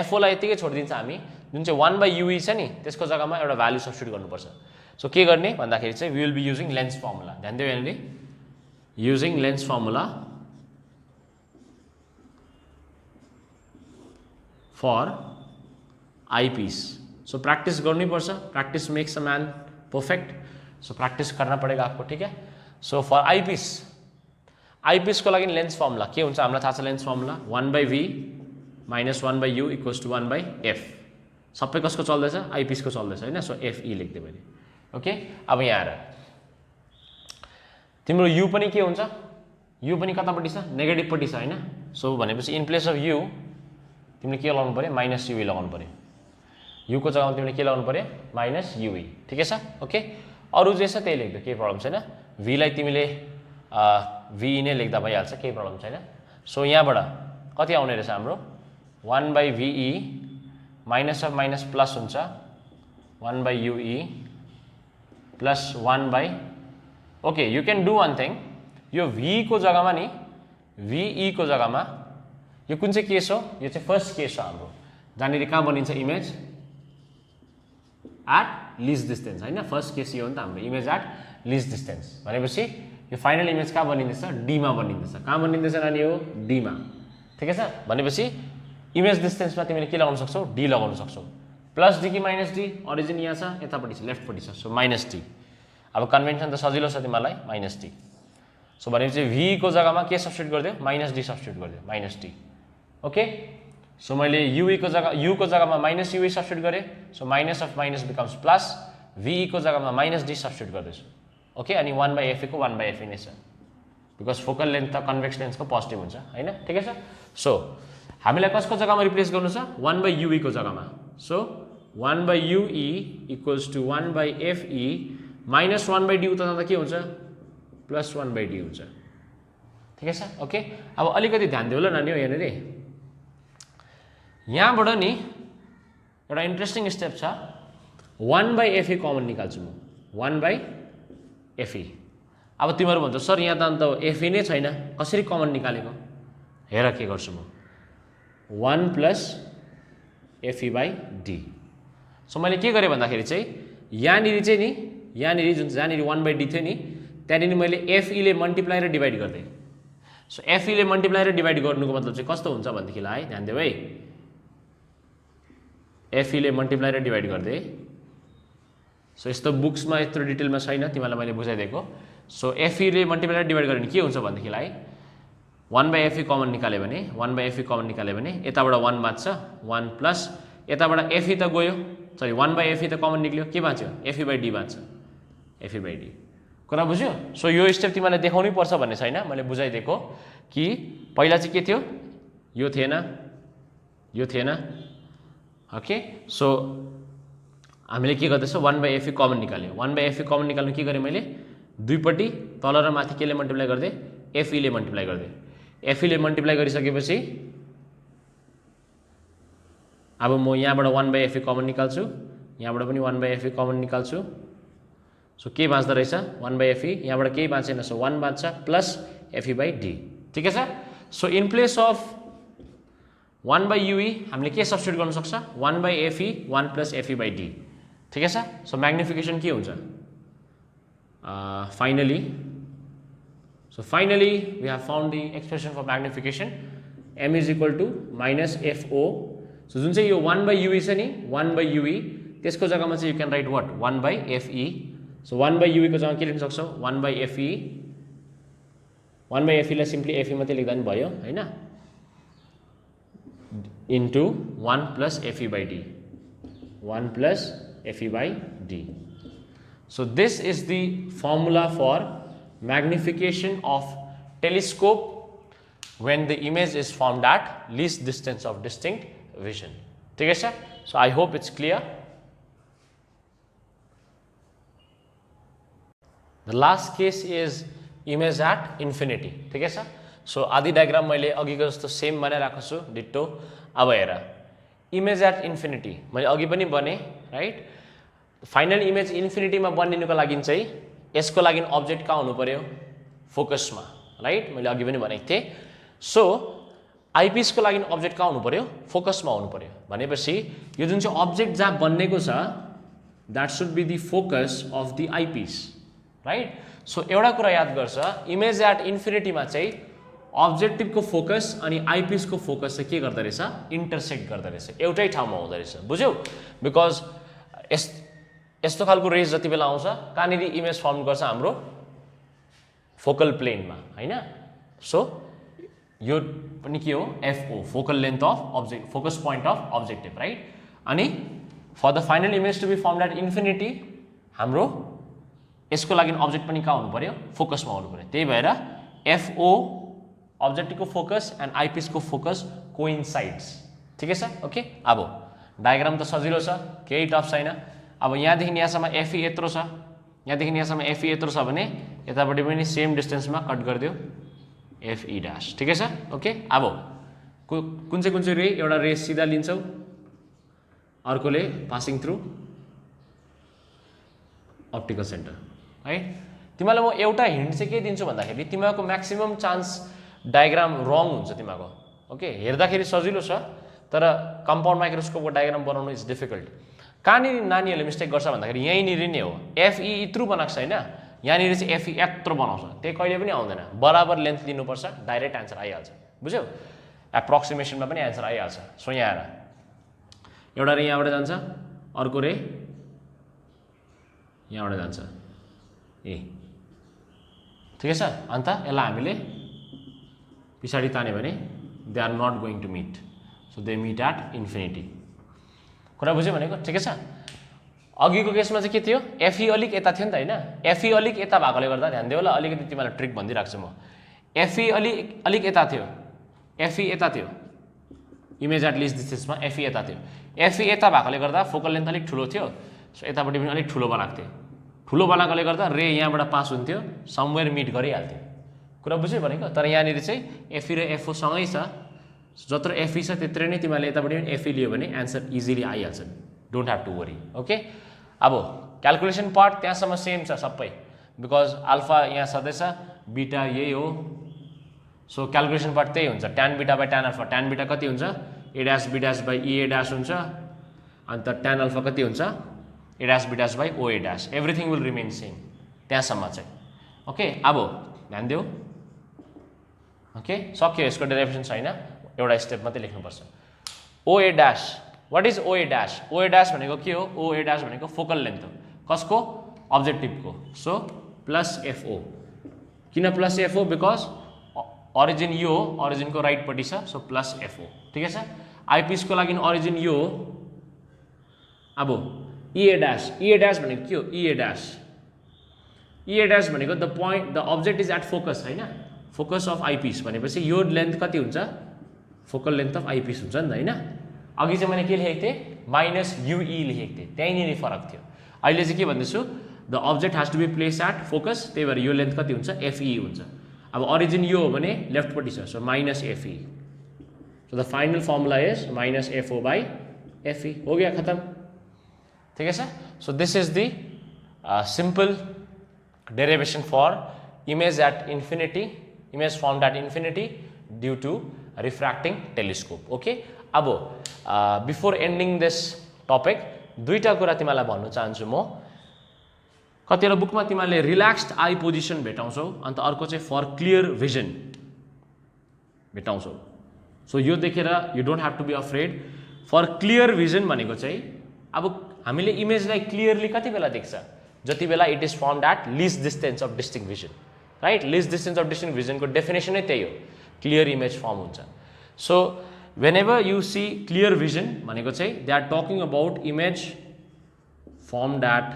एफओ लाई यतिकै छोडिदिन्छ हामी जुन चाहिँ 1/ui छ नि त्यसको जग्गामा एउटा भ्यालु सब्स्टिट्युट गर्नुपर्छ सो के गर्ने भन्दाखेरि चाहिँ we will be using lens formula ध्यान दियो यहाँनिर using lens formula for eyepiece so practice करनी पर्छ practice makes a man perfect so practice करना पड़ेगा आपको ठीक है सो फर आइपिस को लागि लेन्स फर्मुला के हुन्छ हामीलाई थाहा छ lens formula 1/v minus 1/u equals to 1/f सबै कसको चल्दैछ आइपिस को चल्दैछ हैन सो fe लेख्दै मैले ओके अब यहाँ आएर तिम्रो u पनि के हुन्छ u पनि कतापट्टि छ नेगेटिभ पट्टि छ हैन सो भनेपछि इन प्लेस अफ u तिमीले के लगाउनु पर्यो माइनस ui लगाउनु पर्यो u को जग्गामा तिमीले के लगाउनु पर्यो माइनस ui ठिकै छ ओके अरु जे छ त्यही लेख्दै केही प्रब्लम छैन v लाई तिमीले v नै लेख्दा भइहाल्छ केही प्रब्लम छैन सो यहाँबाट कति आउने रहेछ हाम्रो 1/ve minus of minus plus हुन्छ 1/ue plus 1/ okay you can do one thing यो v को जग्गामा नि ve को जग्गामा यो कुन चाहिँ केस हो यो चाहिँ फर्स्ट केस हो हाम्रो जहाँनिर कहाँ बनिन्छ इमेज एट लिस्ट डिस्टेन्स हैन फर्स्ट केस यो हो नि त हाम्रो इमेज एट लिस्ट डिस्टेन्स भनेपछि यो फाइनल इमेज कहाँ बनिँदैछ डी मा बनिँदैछ कहाँ बनिँदैछ नानी हो डी मा ठिकै छ भनेपछि इमेज डिस्टेन्समा तिमीले के लगाउन सक्छौ डी लगाउन सक्छौ प्लस डी कि माइनस डी ओरिजिन यहाँ छ यतापट्टि छ लेफ्टपट्टि छ सो माइनस डी अब कन्भेन्सन त सजिलो छ तिमीलाई माइनस डी सो भनेपछि v को जग्गामा के सब्स्टिट्युट गर्दियौ माइनस डी सब्स्टिट्युट गर्दियौ माइनस डी ओके सो मैले u को जग्गामा माइनस ui सब्स्टिट्युट गरे so minus of minus becomes plus v को जग्गामा माइनस डी सब्स्टिट्युट गर्दैछु ओके अनि 1/fe को 1/fe नै छ बिकज फोकल लेन्थ त कन्भेक्स लेन्सको पोजिटिभ हुन्छ हैन ठिकै छ सो हामीलाई कसको जग्गामा रिप्लेस गर्नु छ 1/ue को जग्गामा so 1/ue equals to 1/fe minus 1/d उता जाँदा के हुन्छ प्लस 1/d हुन्छ ठिकै छ ओके अब अलिकति ध्यान दियो ल नानी हो यहाँनिर यहाँबाट नि एउटा इन्ट्रेस्टिङ स्टेप छ 1/fe कमन निकाल्छु म 1/fe अब तिमीहरू भन्छौ सर यहाँ त अन्त fe नै छैन कसरी कमन निकालेको हेर के गर्छु म 1 प्लस fe/d सो मैले के गरेँ भन्दाखेरि चाहिँ यहाँनिर चाहिँ नि यहाँनिर जुन जहाँनिर 1/d थियो नि त्यहाँनिर मैले fe ले मल्टिप्लाई र डिभाइड गर्दै सो fe ले मल्टिप्लाई र डिभाइड गर्नुको मतलब चाहिँ कस्तो हुन्छ भन्देखिलाई है ध्यान देऊ है fe ले मल्टिप्लाई र डिभाइड गर्दै सो यस्तो बुक्समा यत्रो डिटेलमा छैन तिमीलाई मैले बुझाइदिएको सो fe ले मल्टिप्लाई र डिभाइड गर्यो भने के हुन्छ भन्देखिलाई 1/fe कमन निकाल्यो भने 1/fe कमन निकाल्यो भने यताबाट 1 बाँच्छ 1 प्लस यताबाट fe त गयो सरी 1/fe त कमन निक्ल्यो के बाँच्यो fe/d बाँच्छ fe/d कुरा बुझ्यो सो यो स्टेप तिमीलाई देखाउनै पर्छ भन्ने छैन मैले बुझाइदिएको कि पहिला चाहिँ के थियो यो थिएन ओके सो हामीले के गर्दैछौँ 1/fe कमन निकाल्यो 1/fe कमन निकाल्नु के गरेँ मैले दुईपट्टि तल र माथि केले मल्टिप्लाई गर्दै fe ले मल्टिप्लाई गर्दै fe ले मल्टिप्लाई गरिसकेपछि अब म यहाँबाट 1/fe कमन निकाल्छु यहाँबाट पनि 1/fe कमन निकाल्छु सो के बाँच्दो रहेछ 1/fe यहाँबाट केही बाँचेन सो 1 बाँच्छ प्लस fe/d ठिकै छ so in place of 1/ue हामीले के सब्स्टिट्युट गर्न सक्छ 1/fe 1 प्लस fe/d ठिकै छ सो म्याग्निफिकेसन के हुन्छ finally we have found the expression for magnification m is equal to minus fo so जुन चाहिँ यो 1/ue छ नि 1/ue त्यसको जग्गामा चाहिँ you can write what 1/fe so 1/ue को जग्गामा के लेख्न सक्छौ 1/fe 1/fe लाई सिम्पली fe मात्रै लेख्दा नि भयो हैन into 1 plus fe/d 1 plus fe/d so this is the formula for magnification of telescope when the image is formed at least distance of distinct vision. ठीक है sir? So I hope it's clear. The last case is image at infinity. ठीक है sir? So आदि diagram मैले अघिको जस्तो same बनाइराखेको छु डिट्टो. अब हेर image at infinity मैले अघि पनि भने राइट. फाइनल इमेज इन्फिनिटीमा बनिनुको लागि चाहिँ यसको लागि अब्जेक्ट कहाँ हुनु पर्यो? फोकसमा राइट. मैले अघि पनि भनेको थिएँ. सो आइपिस को लागि अब्जेक्ट कहाँ हुनु पर्यो? फोकसमा हुनु पर्यो. भनेपछि यो जुन चाहिँ अब्जेक्ट जहाँ बन्नेको छ that should be the focus of the eyepiece right. So एउटा कुरा याद गर्छ, इमेज एट इन्फिनिटीमा चाहिँ अब्जेक्टिभको फोकस अनि आइपिसको फोकस चाहिँ के गर्दो रहेछ? इन्टरसेक्ट गर्दो रहेछ, एउटै ठाउँमा हुँदो रहेछ. बुझ्यौ? बिकज यस्तो खालको रेज जति बेला आउँछ कहाँनिर इमेज फर्म गर्छ? हाम्रो फोकल प्लेनमा हैन. सो यो पनि के हो? FO, focal length of object, focus point of objective right. अनि for the final image to be formed at infinity हाम्रो यसको लागि अब्जेक्ट पनि कहाँ हुनु पर्यो? फोकसमा हुनु पर्यो. त्यही भएर FO अब्जेक्टिभको focus and आइपिसको focus coincides. ठिकै छ? ओके. अब डायग्राम त सजिलो छ, केही टफ छैन. अब यहाँदेखि यहाँसम्म एफई यत्रो छ, यहाँदेखि यहाँसम्म एफई यत्रो छ भने यतापट्टि पनि सेम डिस्टेन्समा कट गरिदियो एफई डैश. ठिकै छ? ओके. अब कुन चाहिँ रे? एउटा रे सिधा लिन्छौ, अर्कोले पासिङ थ्रु अप्टिकल सेन्टर है. तिमीलाई म एउटा हिन्ट चाहिँ के दिन्छु भन्दाखेरि तिमीहरूको म्याक्सिमम चान्स डायग्राम रङ हुन्छ तिमीहरूको. ओके. हेर्दाखेरि सजिलो छ तर कम्पाउन्ड माइक्रोस्कोपको डायग्राम बनाउनु इज डिफिकल्ट. कहाँनिर नानीहरूले मिस्टेक गर्छ भन्दाखेरि यहीँनिर नै हो. एफई यत्रो बनाएको छ होइन, यहाँनिर चाहिँ एफई यत्रो बनाउँछ. त्यो कहिले पनि आउँदैन. बराबर लेन्थ लिनुपर्छ, डाइरेक्ट एन्सर आइहाल्छ. बुझ्यौ? एप्रोक्सिमेसनमा पनि एन्सर आइहाल्छ. सो यहाँ आएर एउटा रे यहाँबाट जान्छ, अर्को रे यहाँबाट जान्छ. ए ठिकै छ? अन्त यसलाई हामीले पछाडि तान्यो भने they are not going to meet. So they meet at infinity. कुरा बुझ्यो भनेको? ठिकै छ? अघिको केसमा चाहिँ के थियो? एफई अलिक यता थियो नि त होइन. एफई अलिक यता भएकोले गर्दा ध्यान देऊ ल, अलिकति तिमीलाई ट्रिक भनिदिइराख्छु म. एफई अलिक यता थियो, एफई यता थियो, इमेज एट लिस्ट डिस्टेन्समा एफई यता थियो. एफई यता भएकोले गर्दा फोकल लेन्थ अलिक ठुलो थियो. सो यतापट्टि पनि अलिक ठुलो बनाएको थियो. ठुलो बनाएकोले गर्दा रे यहाँबाट पास हुन्थ्यो, समवेयर मिट गरिहाल्थ्यो. कुरा बुझ्यो भनेको? तर यहाँनिर चाहिँ एफई र एफओ सँगै छ. जत्रो एफई छ त्यत्रै नै तिमीले यतापट्टि पनि एफई लियो भने एन्सर इजिली आइहाल्छ. Don't have to worry. Okay. अब क्यालकुलेसन पार्ट त्यहाँसम्म सेम छ सबै, बिकज अल्फा यहाँ सधैँ बीटा यही हो. सो क्यालकुलेसन पार्ट त्यही हुन्छ. Tan beta by tan alpha. Tan beta कति हुन्छ? A dash B dash by E A dash हुन्छ. अन्त ट्यान अल्फा कति हुन्छ? A dash B dash by O A dash. Everything will remain same त्यहाँसम्म चाहिँ. ओके. अब ध्यान देऊ. ओके. सक्यो. यसको डेरिभेसन छैन, एउटा स्टेप मात्रै लेख्नुपर्छ. O A dash. What is O A dash? O A dash भनेको के हो? ओ ए ड्यास भनेको फोकल लेन्थ हो. कसको? अब्जेक्टिभको. So plus FO. किन प्लस एफओ? बिकज ओरिजिन यो हो, ओरिजिनको राइटपट्टि छ. So plus FO. ठिकै छ? आइपिसको लागि ओरिजिन यो हो. अब ई A dash. E A dash भनेको के हो? E A dash. E A dash भनेको the point, the object is at focus होइन, फोकस अफ आइपिस भनेपछि यो लेन्थ कति हुन्छ? फोकल लेन्थ अफ आइपिस हुन्छ नि त होइन. अघि चाहिँ मैले के लेखेको थिएँ? माइनस युई लेखेको थिएँ. त्यहीँनिर फरक थियो. अहिले चाहिँ के भन्दैछु? The object has to be place at focus. त्यही भएर यो लेन्थ कति हुन्छ? एफई हुन्छ. अब ओरिजिन यो हो भने लेफ्टपट्टि छ. So minus FE. So the final formula is minus FO by FE. हो गया, खत्म. ठिकै छ? So this is the simple derivation for image at infinity, image formed at infinity due to refracting telescope. Okay. अब before ending this topic दुईवटा कुरा तिमीलाई भन्नु चाहन्छु म. कतिवटा बुकमा तिमीले रिल्याक्स्ड आई पोजिसन भेटाउँछौ, अन्त अर्को चाहिँ फर क्लियर भिजन भेटाउँछौ. सो यो देखेर you don't have to be afraid. For clear vision भनेको चाहिँ अब हामीले इमेजलाई क्लियरली कति बेला देख्छ? जति बेला it is formed at least distance of distinct vision right. Least distance of distinct भिजनको डेफिनेसनै त्यही हो, क्लियर इमेज फर्म हुन्छ. So whenever you see clear vision भनेको चाहिँ they are talking about image formed at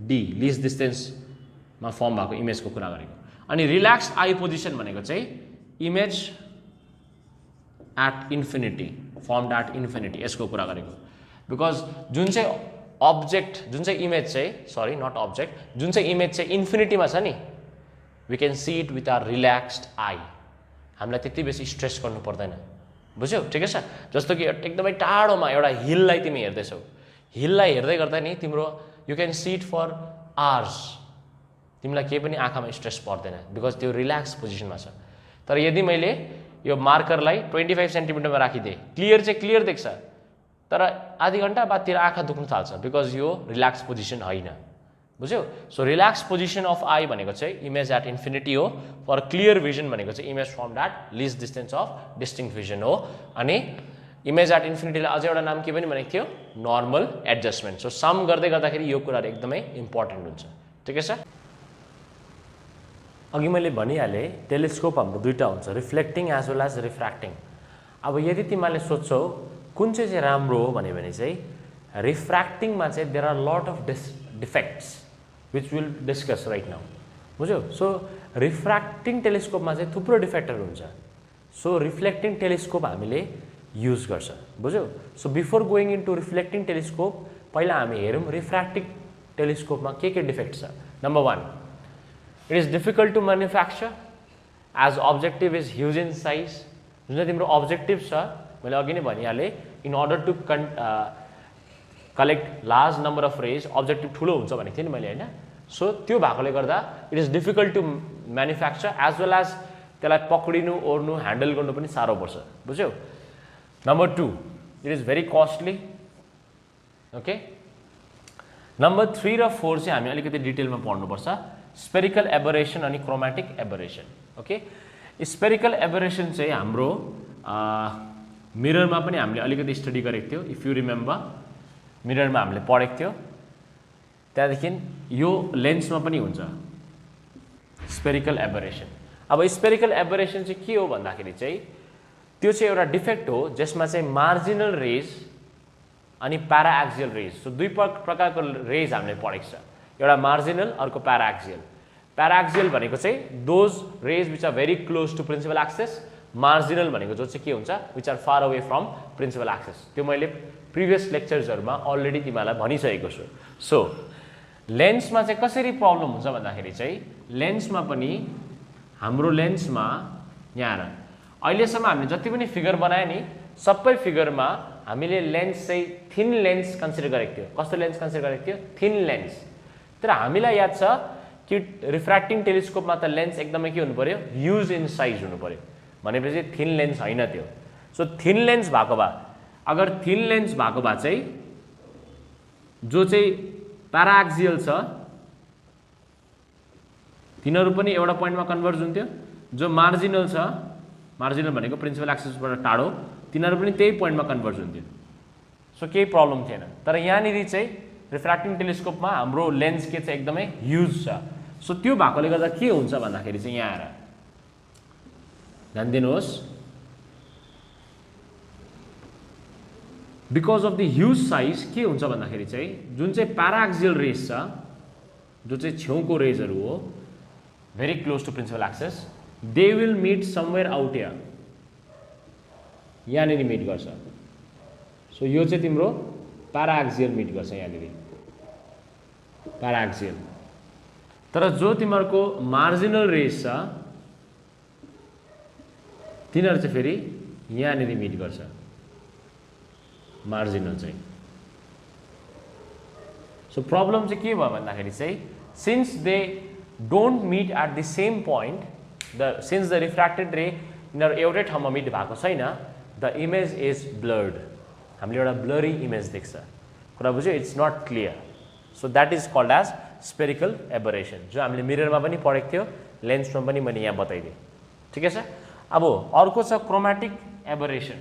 D, least distance मा form भएको इमेजको कुरा गरेको. अनि रिल्याक्स्ड आई पोजिसन भनेको चाहिँ image at infinity, formed at infinity, यसको कुरा गरेको। बिकज जुन चाहिँ अब्जेक्ट, जुन चाहिँ इमेज चाहिँ, सरी नट अब्जेक्ट, जुन चाहिँ इमेज चाहिँ इन्फिनिटीमा छ नि, we can see it with our relaxed eye. हामीलाई त्यति बेसी स्ट्रेस गर्नु पर्दैन, बुझ्यौ? ठिकै छ। जस्तो कि एकदमै टाढोमा एउटा हिललाई तिमी हेर्दैछौ, हिललाई हेर्दै गर्दा नि तिम्रो you can see it for hours, तिमीलाई केही पनि आँखामा स्ट्रेस पर्दैन, बिकज त्यो रिल्याक्स पोजिसनमा छ। तर यदि मैले यो मार्करलाई 25 सेन्टिमिटरमा राखिदिएँ, क्लियर चाहिँ क्लियर देख्छ, तर आधी घन्टा बादतिर आँखा दुख्न थाल्छ, बिकज यो रिल्याक्स पोजिसन होइन, बुझ्यौ? So relax position of I भनेको चाहिँ इमेज एट इन्फिनिटी हो। फर क्लियर भिजन भनेको चाहिँ image from that list distance of distinct vision हो। अनि इमेज एट इन्फिनिटीलाई अझै एउटा नाम के पनि भनेको थियो, नर्मल एडजस्टमेन्ट। सो सम गर्दै गर्दाखेरि यो कुराहरू एकदमै इम्पोर्टेन्ट हुन्छ, ठिकै छ। अघि मैले भनिहालेँ टेलिस्कोप हाम्रो दुईवटा हुन्छ, रिफ्लेक्टिङ एज वेल एज रिफ्र्याक्टिङ। अब यदि तिमीले सोध्छौ कुन चाहिँ राम्रो हो भने चाहिँ रिफ्र्याक्टिङमा चाहिँ there are lot of defects which will discuss right now, बुझ्यौ? सो रिफ्र्याक्टिङ टेलिस्कोपमा चाहिँ थुप्रो डिफेक्टहरू हुन्छ। सो रिफ्लेक्टिङ टेलिस्कोप हामीले युज गर्छ, बुझ्यौ? So before going into reflecting telescope पहिला हामी हेरौँ रिफ्र्याक्टिङ टेलिस्कोपमा के डिफेक्ट छ। Number 1, it is difficult to manufacture as objective is huge in size. जुन चाहिँ तिम्रो अब्जेक्टिभ छ, मैले अघि नै भनिहालेँ, in order to collect large number of raise, objective ठुलो हुन्छ भनेको थिएँ नि मैले, होइन? सो त्यो भएकोले गर्दा it is difficult to manufacture as well as त्यसलाई पक्रिनु, ओर्नु, ह्यान्डल गर्नु पनि साह्रो पर्छ, बुझ्यौ? Number 2, it is very costly, okay? Number 3 र 4 चाहिँ हामी अलिकति डिटेलमा पढ्नुपर्छ, स्पेरिकल एबरेसन अनि क्रोमेटिक एबरेसन, ओके? स्पेरिकल एबरेसन चाहिँ हाम्रो मिररमा पनि हामीले अलिकति स्टडी गरेको थियो, इफ यु रिमेम्बर, मिररमा हामीले पढेको थियो। त्यहाँदेखि यो लेन्समा पनि हुन्छ स्पेरिकल एबरेसन। अब स्पेरिकल एबरेसन चाहिँ के हो भन्दाखेरि चाहिँ त्यो चाहिँ एउटा डिफेक्ट हो जसमा चाहिँ मार्जिनल रेज अनि प्याराएक्सियल रेज, सो दुई प्रकारको रेज हामीले पढेको छ, एउटा मार्जिनल, अर्को प्याराएक्सियल। प्याराएक्सियल भनेको चाहिँ those rays which are very close to principal axis, marginal भनेको जो चाहिँ के हुन्छ, which are far away from principal axis. त्यो मैले प्रिभियस लेक्चर्सहरूमा अलरेडी तिमीहरूलाई भनिसकेको छु। सो लेन्समा चाहिँ कसरी प्रब्लम हुन्छ भन्दाखेरि चाहिँ लेन्समा पनि हाम्रो लेन्समा यहाँ अहिलेसम्म हामीले जति पनि फिगर बनायो नि सबै फिगरमा हामीले लेन्स चाहिँ थिन लेन्स कन्सिडर गरेको थियो। कस्तो लेन्स कन्सिडर गरेको थियो? Thin lens. तर हामीलाई याद छ कि रिफ्र्याक्टिङ टेलिस्कोपमा त लेन्स एकदमै के हुनु पर्यो, ह्युज इन साइज हुनु पर्यो, भनेपछि थिन लेन्स होइन त्यो। सो थिन लेन्स भएको भए, अगर थिन लेन्स भएको भए चाहिँ जो चाहिँ प्याराएक्सियल छ तिनीहरू पनि एउटा पोइन्टमा कन्भर्ज हुन्थ्यो, जो मार्जिनल छ, मार्जिनल भनेको प्रिन्सिपल एक्सिसबाट टाढो, तिनीहरू पनि त्यही पोइन्टमा कन्भर्ज हुन्थ्यो। सो केही प्रब्लम थिएन। तर यहाँनिर चाहिँ रिफ्र्याक्टिङ टेलिस्कोपमा हाम्रो लेन्स के चाहिँ एकदमै ह्युज छ। सो त्यो भएकोले गर्दा के हुन्छ भन्दाखेरि चाहिँ यहाँ आएर ध्यान दिनुहोस्, because of the huge size के हुन्छ भन्दाखेरि चाहिँ जुन चाहिँ प्याराएक्सियल रेज छ, जो चाहिँ छेउको रेजहरू हो, very close to principal axis, they will meet somewhere out here, यहाँनिर मिट गर्छ। सो यो चाहिँ तिम्रो प्याराएक्सियल मिट गर्छ यहाँनिर, प्याराएक्सियल। तर जो तिमीहरूको मार्जिनल रेज छ तिनीहरू चाहिँ फेरि यहाँनिर मिट गर्छ, मार्जिनल चाहिँ। सो प्रब्लम चाहिँ के भयो भन्दाखेरि चाहिँ since they don't meet at the same point, since the refracted ray यिनीहरू एउटै ठाउँमा मिट भएको छैन, द इमेज इज ब्लर्ड, हामीले एउटा ब्लरी इमेज देख्छ। कुरा बुझ्यो? It's not clear. So that is called as spherical aberration, जो हामीले मिररमा पनि पढेको थियो, लेन्समा पनि मैले यहाँ बताइदिएँ, ठिकै छ? अब अर्को छ क्रोमेटिक एबरेसन।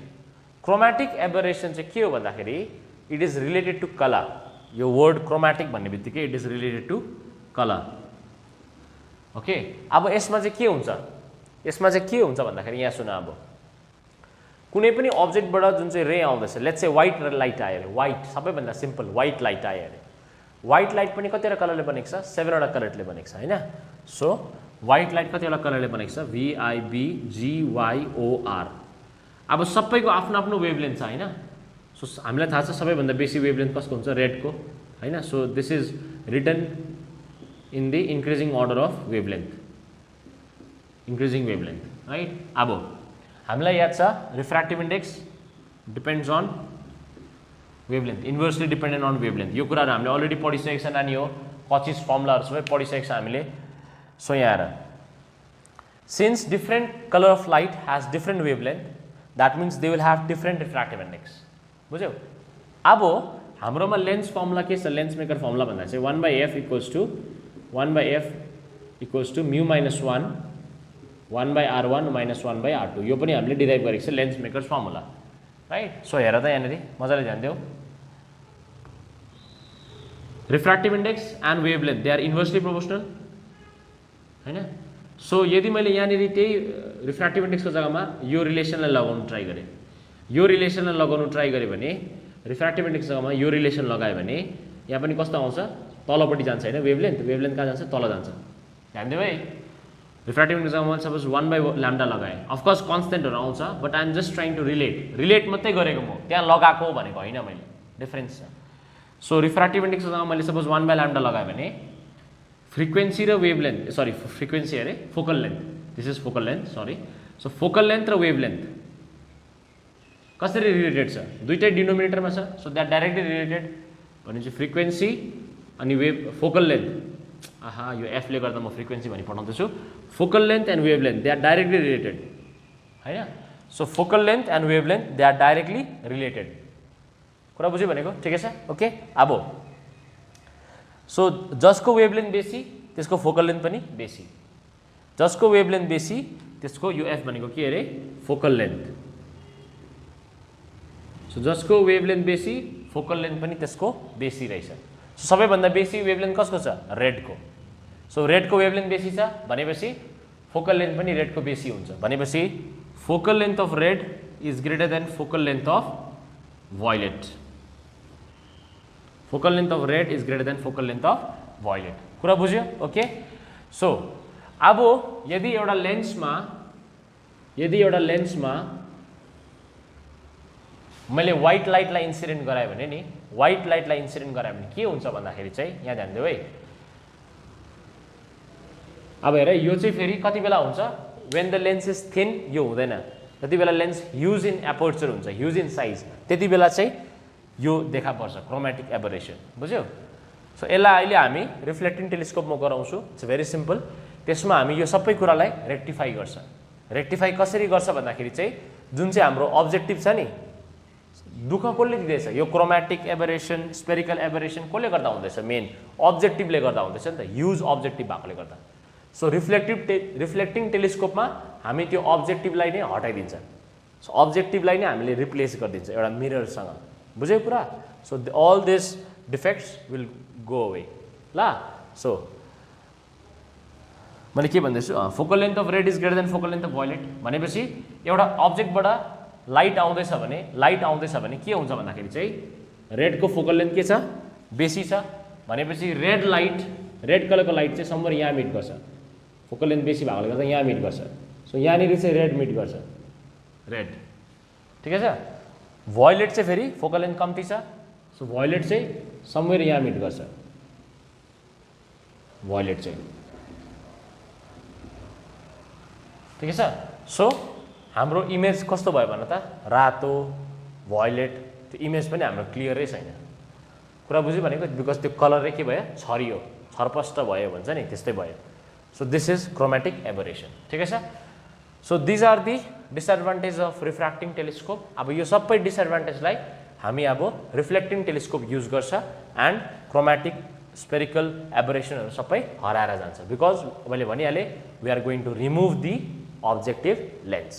क्रोमेटिक एबरेसन चाहिँ के हो भन्दाखेरि it is related to colour. यो वर्ड क्रोमेटिक भन्ने बित्तिकै it is related to colour, okay? अब यसमा चाहिँ के हुन्छ, यसमा चाहिँ के हुन्छ भन्दाखेरि यहाँ सुन, अब कुनै पनि अब्जेक्टबाट जुन चाहिँ रे आउँदैछ, लेट्स से व्हाइट लाइट आयो अरे, व्हाइट सबैभन्दा सिम्पल व्हाइट लाइट आयो अरे, व्हाइट लाइट पनि कतिवटा कलरले बनेको छ? 7वटा कलरले बनेको छ, होइन? सो व्हाइट लाइट कतिवटा कलरले बनेको छ VIBGYOR। अब सबैको आफ्नो आफ्नो वेभलेन्थ छ हैन। सो हामीलाई थाहा छ सबैभन्दा बेसी वेभलेन्थ कसको हुन्छ रेडको हैन। So this is written in the increasing order of wavelength, increasing wavelength right. अब हामीलाई याद छ refractive index depends on wavelength, inversely dependent on wavelength. यो कुराहरू हामीले अलरेडी पढिसकेको छ नानी हो, 25 फर्मुलाहरू सबै पढिसकेको छ हामीले। सो यहाँ आएर since different colour of light has different wavelength that means they will have different refractive index. बुझ्यौ? अब हाम्रोमा लेन्स फर्मुला के छ, लेन्स मेकर फर्मुला भन्दा चाहिँ 1/f equals to mu minus 1 1/r1 minus 1/r2। यो पनि हामीले डिराइभ गरेको छ lens maker formula right. So हेर त यहाँनिर मजाले ध्यान देऊ, refractive index and wavelength they are inversely proportional हैन। सो यदि मैले यहाँनिर त्यही रिफ्र्याक्टिभ इन्डेक्सको जग्गामा यो रिलेसनलाई लगाउनु ट्राई गरेँ, यो रिलेसनलाई लगाउनु ट्राई गरेँ भने रिफ्र्याक्टिभ इन्डेक्सको जग्गामा यो रिलेसन लगायो भने यहाँ पनि कस्तो आउँछ, तलपट्टि जान्छ हैन वेभलेन्थ। वेभलेन्थ कहाँ जान्छ, तल जान्छ। ध्यान देऊ है, रिफ्र्याक्टिभ इन्डेक्सको जग्गामा सपोज 1/λ लगाएँ, अफकोर्स कन्स्टेन्टहरू आउँछ but I am just trying to relate मात्रै गरेको म, त्यहाँ लगाएको भनेको होइन मैले, डिफ्रेन्स छ। सो रिफ्र्याक्टिभ इन्डेक्सको जग्गामा मैले सपोज 1/λ लगाएँ भने फ्रिक्वेन्सी र वेभलेन्थ फ्रिक्वेन्सी अरे focal length, this is focal length sorry. So focal length र वेभलेन्थ कसरी रिलेटेड छ, दुईटै डिनोमिनेटरमा छ। सो द्याट डाइरेक्टली रिलेटेड भनेपछि फ्रिक्वेन्सी अनि फोकल लेन्थ, आहा यो एफले गर्दा म फ्रिक्वेन्सी भनी पठाउँदैछु, focal length and wavelength they are directly related हैन। So focal length and wavelength they are directly related. कुरा बुझ्यो भनेको, ठिकै छ ओके। अब सो जसको वेभलेन्थ बेसी त्यसको फोकल लेन्थ पनि बेसी, जसको वेभलेन्थ बेसी त्यसको यो एफ भनेको के अरे फोकल लेन्थ। सो जसको वेभलेन्थ बेसी फोकल लेन्थ पनि त्यसको बेसी रहेछ। सो सबैभन्दा बेसी वेभलेन्थ कसको छ, रेडको। सो रेडको वेभलेन्थ बेसी छ भनेपछि फोकल लेन्थ पनि रेडको बेसी हुन्छ, भनेपछि focal length of red is greater than focal length of violet. Focal length of red is greater than focal length of violet. कुरा बुझ्यो ओके। सो अब यदि एउटा लेन्समा मैले व्हाइट लाइटलाई इन्सिडेन्ट गराएँ भने नि, व्हाइट लाइटलाई इन्सिडेन्ट गराएँ भने के हुन्छ भन्दाखेरि चाहिँ यहाँ ध्यान देऊ है। अब हेर यो चाहिँ फेरि कति बेला हुन्छ, when the lens is thin यो हुँदैन, जति बेला लेन्स ह्युज इन एपर्चर हुन्छ, ह्युज इन साइज, त्यति बेला चाहिँ यो देखा पर्छ क्रोमेटिक एबरेसन। बुझ्यो? सो यसलाई अहिले हामी रिफ्लेक्टिङ टेलिस्कोपमा गराउँछु, इट्स भेरी सिम्पल। त्यसमा हामी यो सबै कुरालाई रेक्टिफाई गर्छ। रेक्टिफाई कसरी गर्छ भन्दाखेरि चाहिँ जुन चाहिँ हाम्रो अब्जेक्टिभ छ नि, दुःख कसले दिँदैछ, यो क्रोमेटिक एबरेसन स्पेरिकल एबरेसन कसले गर्दा हुँदैछ, मेन अब्जेक्टिभले गर्दा हुँदैछ नि त, ह्युज अब्जेक्टिभ भएकोले गर्दा। सो रिफ्लेक्टिङ टेलिस्कोपमा हामी त्यो अब्जेक्टिभलाई नै हटाइदिन्छ। सो अब्जेक्टिभलाई नै हामीले रिप्लेस गरिदिन्छ एउटा मिररसँग। बुझ्यो कुरा? So all this defects will go away ल। सो मैले के भन्दैछु, focal length of red is greater than focal length of violet भनेपछि एउटा अब्जेक्टबाट लाइट आउँदैछ भने के हुन्छ भन्दाखेरि चाहिँ रेडको फोकल लेन्थ के छ, बेसी छ भनेपछि रेड कलरको लाइट चाहिँ समवेयर यहाँ मिट गर्छ, फोकल लेन्थ बेसी भएकोले गर्दा यहाँ मिट गर्छ। सो यहाँनिर चाहिँ रेड मिट गर्छ, रेड ठिकै छ। वायलेट चाहिँ फेरि फोकल लेन्थ कम्ती छ, सो वायलेट चाहिँ समवेयर यहाँ मिट गर्छ, वायलेट चाहिँ ठिकै छ। सो हाम्रो इमेज कस्तो भयो भन त, रातो वायलेट, त्यो इमेज पनि हाम्रो क्लियरै छैन। कुरा बुझ्यो भनेको, बिकज त्यो कलरै के भयो, छरियो, छरपष्ट भयो भन्छ नि, त्यस्तै भयो। So this is chromatic aberration, ठिकै छ। So these are the disadvantage of refracting telescope. अब यो सबै डिसएडभान्टेजलाई हामी अब रिफ्लेक्टिङ टेलिस्कोप युज गर्छ एन्ड क्रोमेटिक स्पेरिकल एबरेसनहरू सबै हराएर जान्छ, बिकज मैले भनिहालेँ we are going to remove the objective lens।